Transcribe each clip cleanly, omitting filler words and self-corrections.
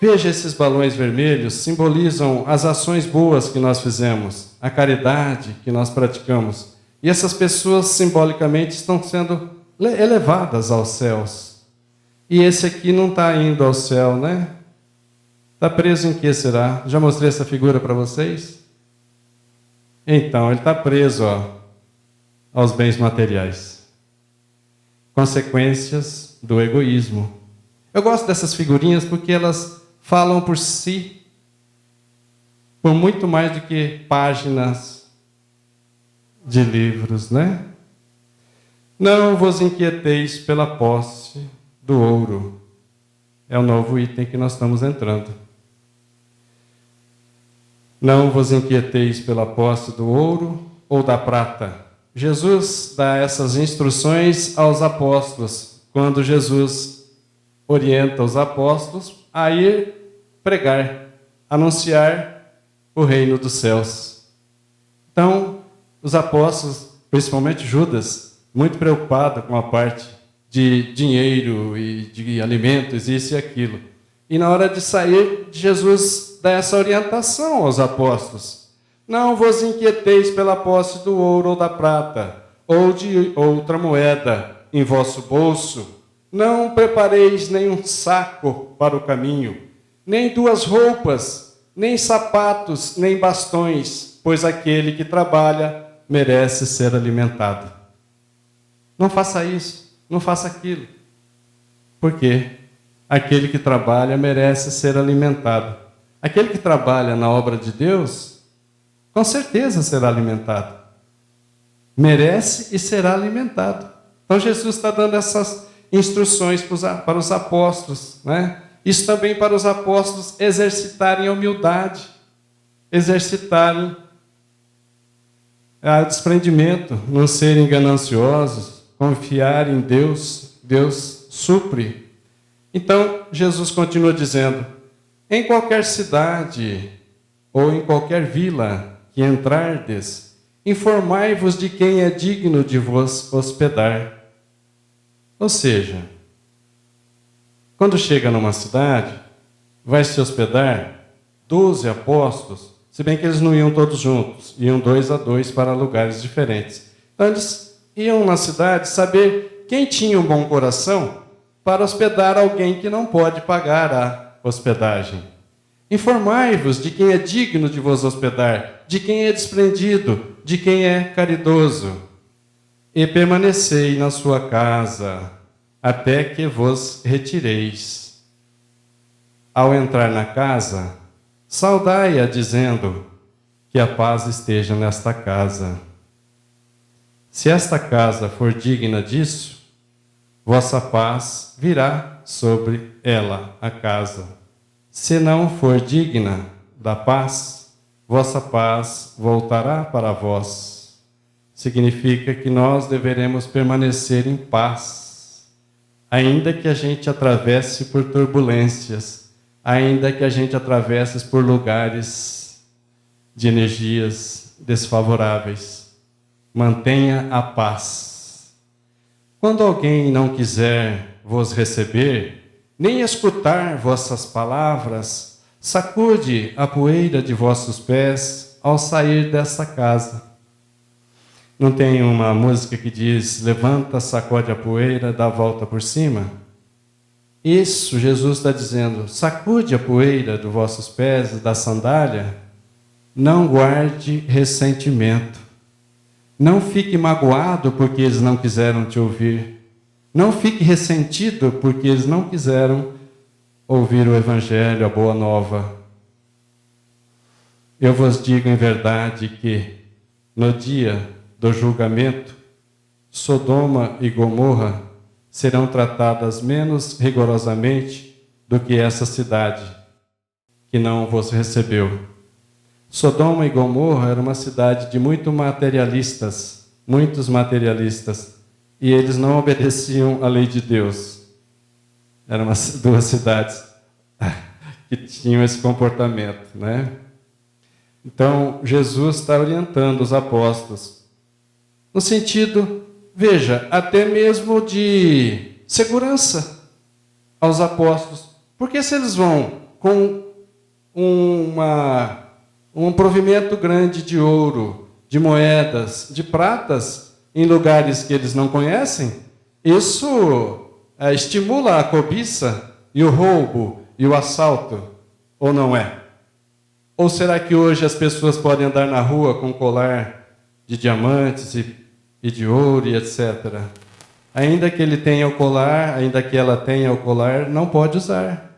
Veja, esses balões vermelhos simbolizam as ações boas que nós fizemos, a caridade que nós praticamos. E essas pessoas, simbolicamente, estão sendo elevadas aos céus. E esse aqui não está indo ao céu, né? Está preso em que será? Já mostrei essa figura para vocês? Então, ele está preso aos bens materiais. Consequências do egoísmo. Eu gosto dessas figurinhas porque elas falam por si, por muito mais do que páginas de livros, né? Não vos inquieteis pela posse do ouro. É o novo item que nós estamos entrando. Não vos inquieteis pela posse do ouro ou da prata. Jesus dá essas instruções aos apóstolos, quando Jesus orienta os apóstolos a ir pregar, anunciar o reino dos céus. Então, os apóstolos, principalmente Judas, muito preocupado com a parte de dinheiro e de alimentos, isso e aquilo. E na hora de sair, Jesus dá essa orientação aos apóstolos. Não vos inquieteis pela posse do ouro ou da prata, ou de outra moeda em vosso bolso. Não prepareis nenhum saco para o caminho, nem duas roupas, nem sapatos, nem bastões, pois aquele que trabalha merece ser alimentado. Não faça isso, não faça aquilo. Por quê? Aquele que trabalha merece ser alimentado. Aquele que trabalha na obra de Deus, com certeza será alimentado. Merece e será alimentado. Então Jesus está dando essas instruções para os apóstolos, né? Isso também para os apóstolos exercitarem a humildade, exercitarem o desprendimento, não serem gananciosos, confiar em Deus, Deus supre. Então, Jesus continua dizendo, em qualquer cidade ou em qualquer vila que entrardes, informai-vos de quem é digno de vos hospedar. Ou seja, quando chega numa cidade, vai se hospedar 12 apóstolos, se bem que eles não iam todos juntos, iam 2 a 2 para lugares diferentes. Então eles iam na cidade saber quem tinha um bom coração para hospedar alguém que não pode pagar a hospedagem. Informai-vos de quem é digno de vos hospedar, de quem é desprendido, de quem é caridoso. E permanecei na sua casa, até que vos retireis. Ao entrar na casa, saudai-a, dizendo que a paz esteja nesta casa. Se esta casa for digna disso, vossa paz virá sobre ela, a casa. Se não for digna da paz, vossa paz voltará para vós. Significa que nós deveremos permanecer em paz, ainda que a gente atravesse por turbulências, ainda que a gente atravesse por lugares de energias desfavoráveis. Mantenha a paz. Quando alguém não quiser vos receber, nem escutar vossas palavras, sacude a poeira de vossos pés ao sair dessa casa. Não tem uma música que diz, levanta, sacode a poeira, dá a volta por cima? Isso, Jesus está dizendo, sacude a poeira dos vossos pés, da sandália, não guarde ressentimento. Não fique magoado porque eles não quiseram te ouvir. Não fique ressentido porque eles não quiseram ouvir o Evangelho, a Boa Nova. Eu vos digo em verdade que, no dia do julgamento, Sodoma e Gomorra serão tratadas menos rigorosamente do que essa cidade, que não vos recebeu. Sodoma e Gomorra era uma cidade de muitos materialistas, e eles não obedeciam à lei de Deus. Eram duas cidades que tinham esse comportamento, né? Então, Jesus está orientando os apóstolos, no sentido, veja, até mesmo de segurança aos apóstolos. Porque se eles vão com um provimento grande de ouro, de moedas, de pratas, em lugares que eles não conhecem, isso estimula a cobiça e o roubo e o assalto, ou não é? Ou será que hoje as pessoas podem andar na rua com colar de diamantes e de ouro e etc.? Ainda que ele tenha o colar, ainda que ela tenha o colar, não pode usar.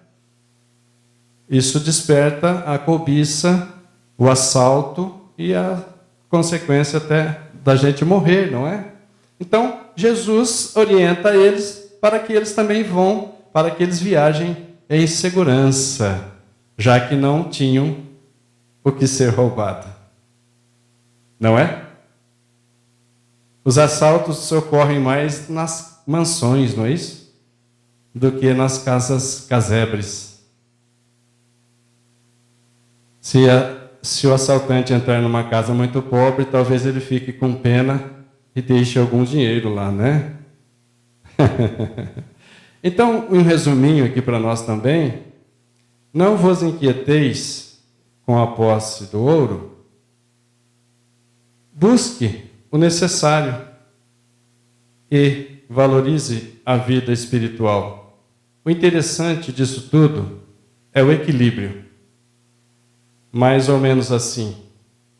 Isso desperta a cobiça, o assalto e a consequência até da gente morrer, não é? Então, Jesus orienta eles para que eles também vão, para que eles viajem em segurança, já que não tinham o que ser roubado. Não é? Os assaltos ocorrem mais nas mansões, não é isso? Do que nas casas casebres. Se o assaltante entrar numa casa muito pobre, talvez ele fique com pena e deixe algum dinheiro lá, né? Então, um resuminho aqui para nós também. Não vos inquieteis com a posse do ouro. Busque o necessário e valorize a vida espiritual. O interessante disso tudo é o equilíbrio. Mais ou menos assim.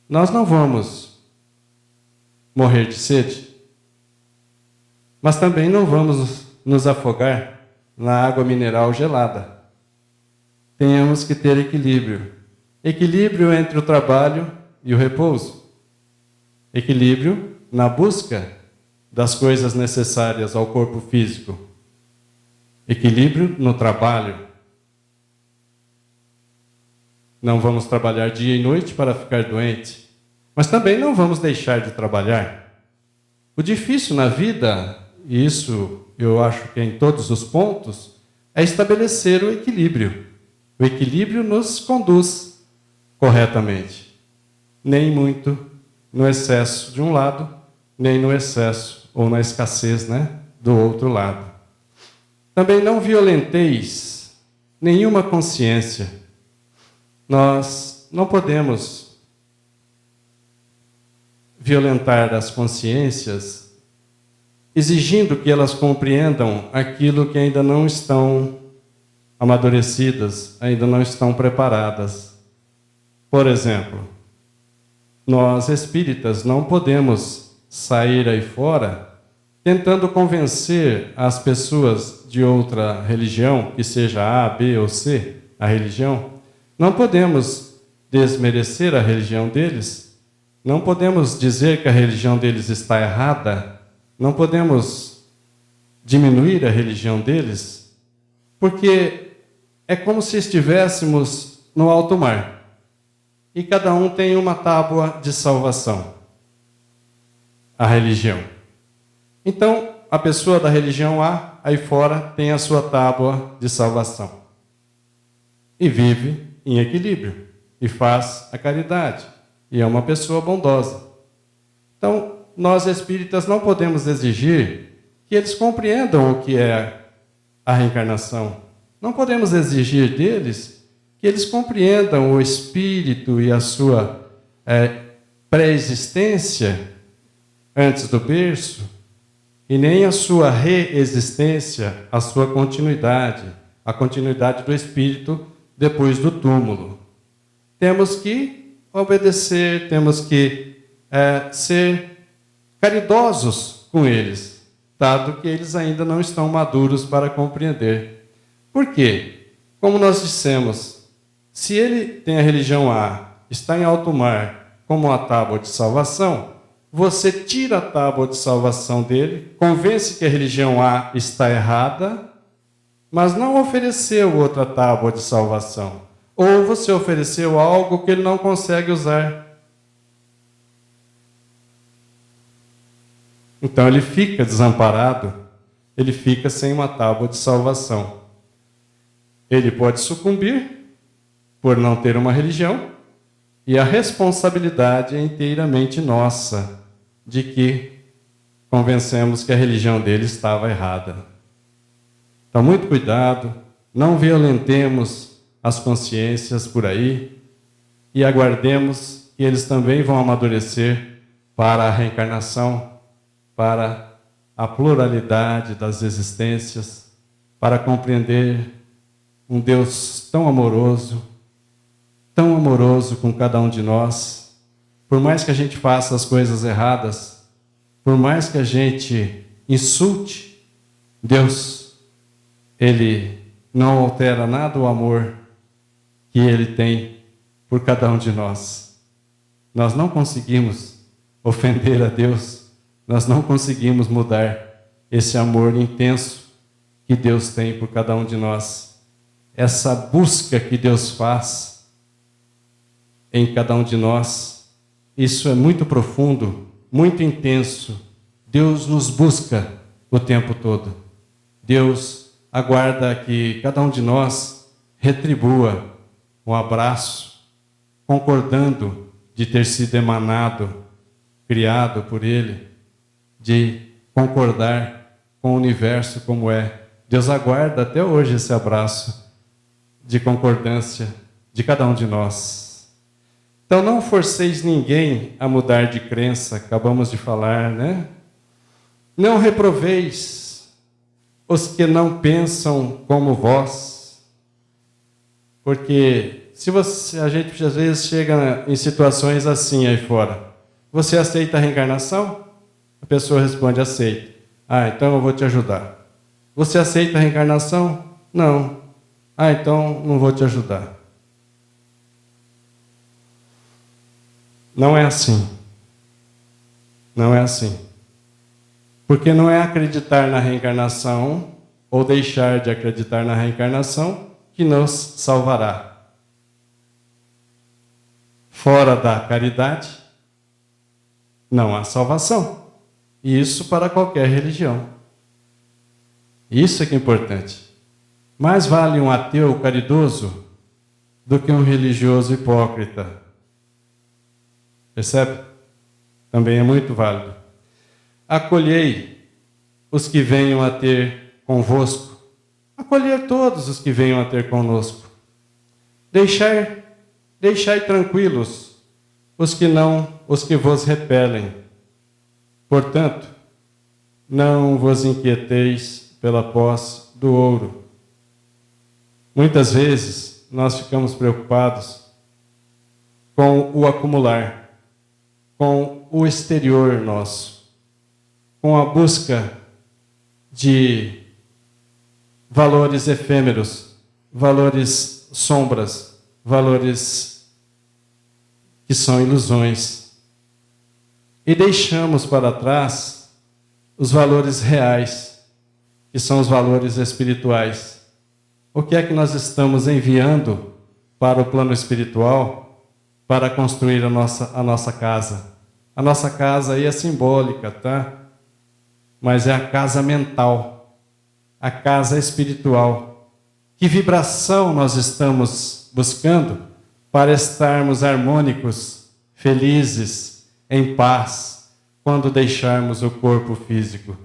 Nós não vamos morrer de sede, mas também não vamos nos afogar na água mineral gelada. Temos que ter equilíbrio. Equilíbrio entre o trabalho e o repouso. Equilíbrio na busca das coisas necessárias ao corpo físico. Equilíbrio no trabalho. Não vamos trabalhar dia e noite para ficar doente, mas também não vamos deixar de trabalhar. O difícil na vida, e isso eu acho que é em todos os pontos, é estabelecer o equilíbrio. O equilíbrio nos conduz corretamente. Nem muito no excesso de um lado, nem no excesso ou na escassez, do outro lado. Também não violenteis nenhuma consciência. Nós não podemos violentar as consciências exigindo que elas compreendam aquilo que ainda não estão amadurecidas, ainda não estão preparadas. Por exemplo, nós espíritas não podemos sair aí fora tentando convencer as pessoas de outra religião, que seja A, B ou C, a religião. Não podemos desmerecer a religião deles, não podemos dizer que a religião deles está errada, não podemos diminuir a religião deles, porque é como se estivéssemos no alto mar e cada um tem uma tábua de salvação, a religião. Então, a pessoa da religião A, aí fora, tem a sua tábua de salvação e vive em equilíbrio, e faz a caridade, e é uma pessoa bondosa. Então, nós espíritas não podemos exigir que eles compreendam o que é a reencarnação. Não podemos exigir deles que eles compreendam o espírito e a sua pré-existência antes do berço, e nem a sua reexistência, a sua continuidade, a continuidade do espírito depois do túmulo. Temos que obedecer, temos que ser caridosos com eles, dado que eles ainda não estão maduros para compreender. Por quê? Como nós dissemos, se ele tem a religião A, está em alto mar, como a tábua de salvação, você tira a tábua de salvação dele, convence que a religião A está errada, mas não ofereceu outra tábua de salvação. Ou você ofereceu algo que ele não consegue usar. Então ele fica desamparado, ele fica sem uma tábua de salvação. Ele pode sucumbir por não ter uma religião, e a responsabilidade é inteiramente nossa, de que convencemos que a religião dele estava errada. Então, muito cuidado, não violentemos as consciências por aí e aguardemos que eles também vão amadurecer para a reencarnação, para a pluralidade das existências, para compreender um Deus tão amoroso com cada um de nós. Por mais que a gente faça as coisas erradas, por mais que a gente insulte, Deus, Ele não altera nada o amor que Ele tem por cada um de nós. Nós não conseguimos ofender a Deus, nós não conseguimos mudar esse amor intenso que Deus tem por cada um de nós. Essa busca que Deus faz em cada um de nós, isso é muito profundo, muito intenso. Deus nos busca o tempo todo. Deus aguarda que cada um de nós retribua um abraço, concordando de ter sido emanado, criado por Ele, de concordar com o universo como é. Deus aguarda até hoje esse abraço de concordância de cada um de nós. Então não forceis ninguém a mudar de crença, acabamos de falar, né? Não reproveis os que não pensam como vós, porque a gente às vezes chega em situações assim aí fora. Você aceita a reencarnação? A pessoa responde, aceito. Ah, então eu vou te ajudar. Você aceita a reencarnação? Não. Ah, então não vou te ajudar. Não é assim. Não é assim. Porque não é acreditar na reencarnação ou deixar de acreditar na reencarnação que nos salvará. Fora da caridade, não há salvação. E isso para qualquer religião. Isso é que é importante. Mais vale um ateu caridoso do que um religioso hipócrita. Percebe? Também é muito válido. Acolhei os que venham a ter convosco. Acolher todos os que venham a ter conosco. Deixai tranquilos os que vos repelem. Portanto, não vos inquieteis pela posse do ouro. Muitas vezes nós ficamos preocupados com o acumular, com o exterior nosso, com a busca de valores efêmeros, valores sombras, valores que são ilusões. E deixamos para trás os valores reais, que são os valores espirituais. O que é que nós estamos enviando para o plano espiritual para construir a nossa casa? A nossa casa aí é simbólica, tá? Mas é a casa mental, a casa espiritual. Que vibração nós estamos buscando para estarmos harmônicos, felizes, em paz, quando deixarmos o corpo físico?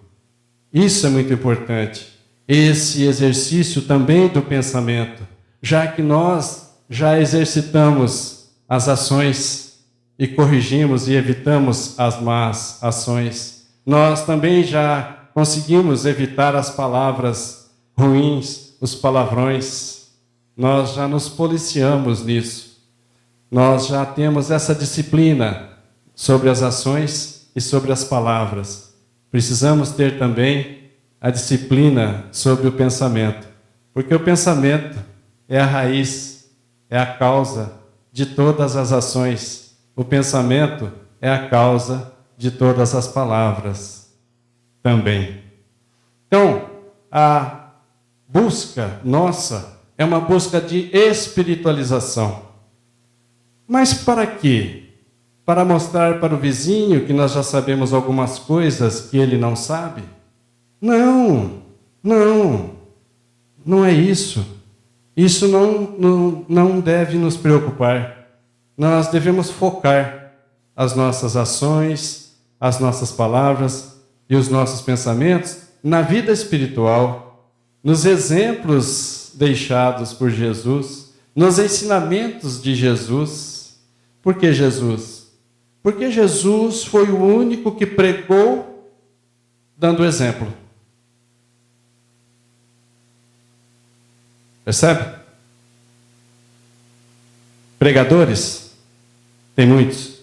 Isso é muito importante. Esse exercício também do pensamento, já que nós já exercitamos as ações e corrigimos e evitamos as más ações, nós também já conseguimos evitar as palavras ruins, os palavrões. Nós já nos policiamos nisso. Nós já temos essa disciplina sobre as ações e sobre as palavras. Precisamos ter também a disciplina sobre o pensamento, porque o pensamento é a raiz, é a causa de todas as ações. O pensamento é a causa de todas as palavras também. Então, a busca nossa é uma busca de espiritualização. Mas para quê? Para mostrar para o vizinho que nós já sabemos algumas coisas que ele não sabe? Não é isso. Isso não deve nos preocupar. Nós devemos focar as nossas ações, as nossas palavras e os nossos pensamentos na vida espiritual, nos exemplos deixados por Jesus, nos ensinamentos de Jesus. Por que Jesus? Porque Jesus foi o único que pregou dando exemplo. Percebe? Pregadores, tem muitos,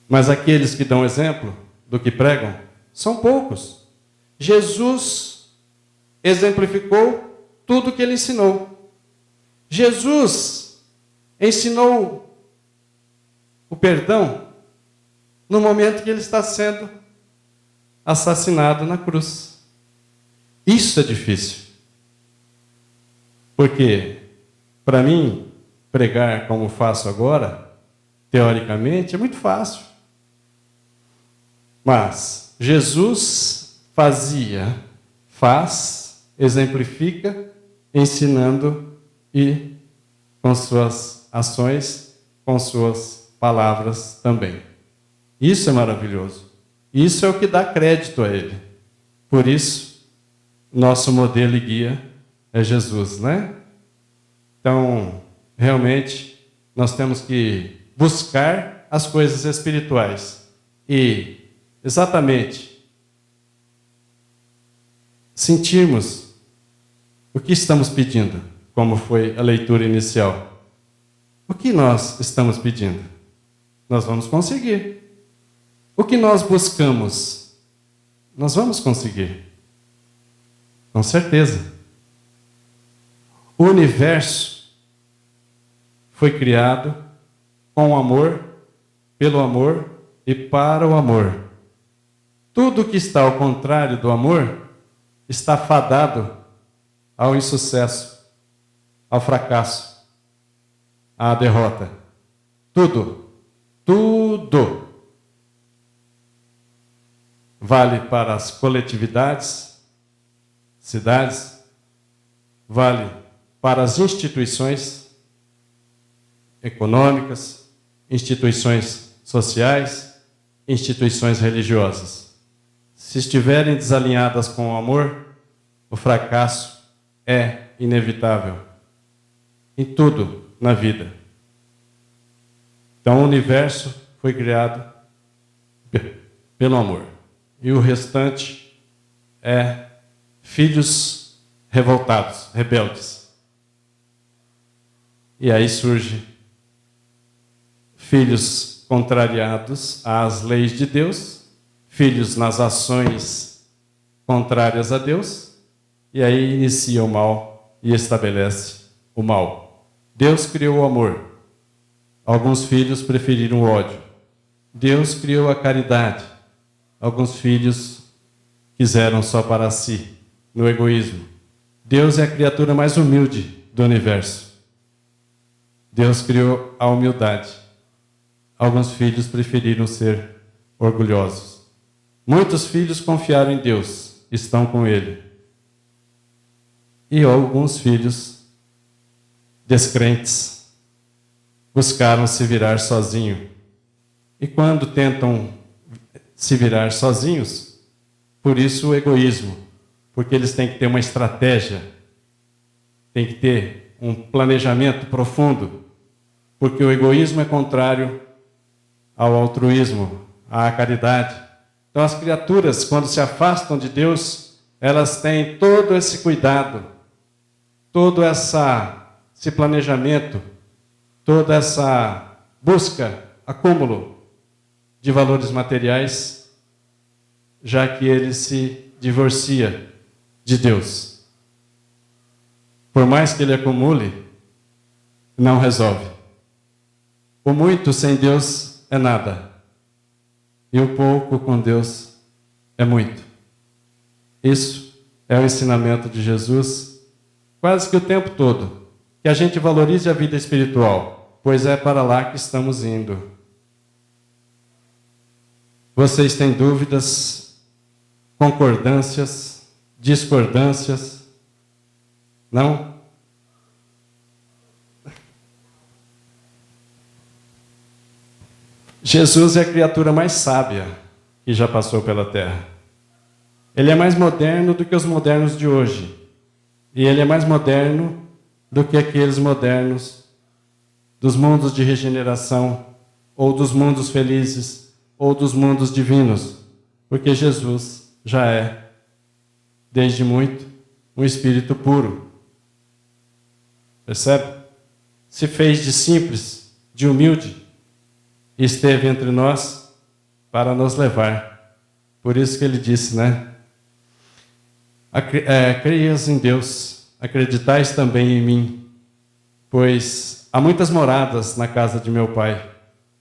mas aqueles que dão exemplo do que pregam, são poucos. Jesus exemplificou tudo o que ele ensinou. Jesus ensinou o perdão no momento que ele está sendo assassinado na cruz. Isso é difícil. Porque, para mim, pregar como faço agora, teoricamente, é muito fácil. Mas Jesus faz, exemplifica, ensinando e com suas ações, com suas palavras também. Isso é maravilhoso. Isso é o que dá crédito a ele. Por isso, nosso modelo e guia é Jesus, né? Então, realmente, nós temos que buscar as coisas espirituais e, exatamente, sentirmos o que estamos pedindo, como foi a leitura inicial. O que nós estamos pedindo? Nós vamos conseguir. O que nós buscamos? Nós vamos conseguir. Com certeza. O universo foi criado com amor, pelo amor e para o amor. Tudo que está ao contrário do amor está fadado ao insucesso, ao fracasso, à derrota. Tudo. Vale para as coletividades, cidades, vale para as instituições econômicas, instituições sociais, instituições religiosas. Se estiverem desalinhadas com o amor, o fracasso é inevitável. Em tudo na vida. Então o universo foi criado pelo amor. E o restante é filhos revoltados, rebeldes. E aí surge filhos contrariados às leis de Deus, filhos nas ações contrárias a Deus, e aí inicia o mal e estabelece o mal. Deus criou o amor. Alguns filhos preferiram o ódio. Deus criou a caridade. Alguns filhos quiseram só para si, no egoísmo. Deus é a criatura mais humilde do universo. Deus criou a humildade. Alguns filhos preferiram ser orgulhosos. Muitos filhos confiaram em Deus, estão com Ele. E alguns filhos descrentes buscaram se virar sozinhos. E quando tentam se virar sozinhos, por isso o egoísmo, porque eles têm que ter uma estratégia, têm que ter um planejamento profundo, porque o egoísmo é contrário ao altruísmo, à caridade. Então as criaturas, quando se afastam de Deus, elas têm todo esse cuidado, todo esse planejamento, toda essa busca, acúmulo de valores materiais, já que ele se divorcia de Deus. Por mais que ele acumule, não resolve. O muito sem Deus é nada. E o pouco com Deus é muito. Isso é o ensinamento de Jesus, quase que o tempo todo. Que a gente valorize a vida espiritual, pois é para lá que estamos indo. Vocês têm dúvidas, concordâncias, discordâncias? Não? Jesus é a criatura mais sábia que já passou pela terra. Ele é mais moderno do que os modernos de hoje. E ele é mais moderno do que aqueles modernos dos mundos de regeneração, ou dos mundos felizes, ou dos mundos divinos, porque Jesus já é, desde muito, um espírito puro. Percebe? Se fez de simples, de humilde, e esteve entre nós para nos levar. Por isso que ele disse, né? Creias em Deus, acreditais também em mim, pois há muitas moradas na casa de meu Pai.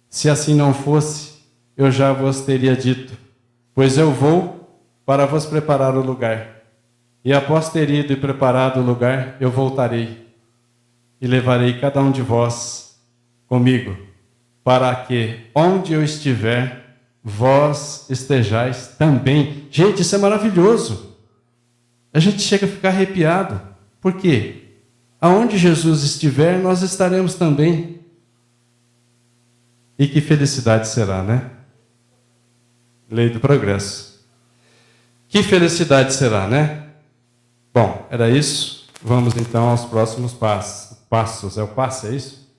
Se assim não fosse, eu já vos teria dito, pois eu vou para vos preparar o lugar. E após ter ido e preparado o lugar, eu voltarei e levarei cada um de vós comigo, para que, onde eu estiver, vós estejais também. Gente, isso é maravilhoso. A gente chega a ficar arrepiado. Por quê? Aonde Jesus estiver, nós estaremos também. E que felicidade será, né? Lei do progresso. Que felicidade será, né? Bom, era isso. Vamos então aos próximos passos. É o passe, é isso?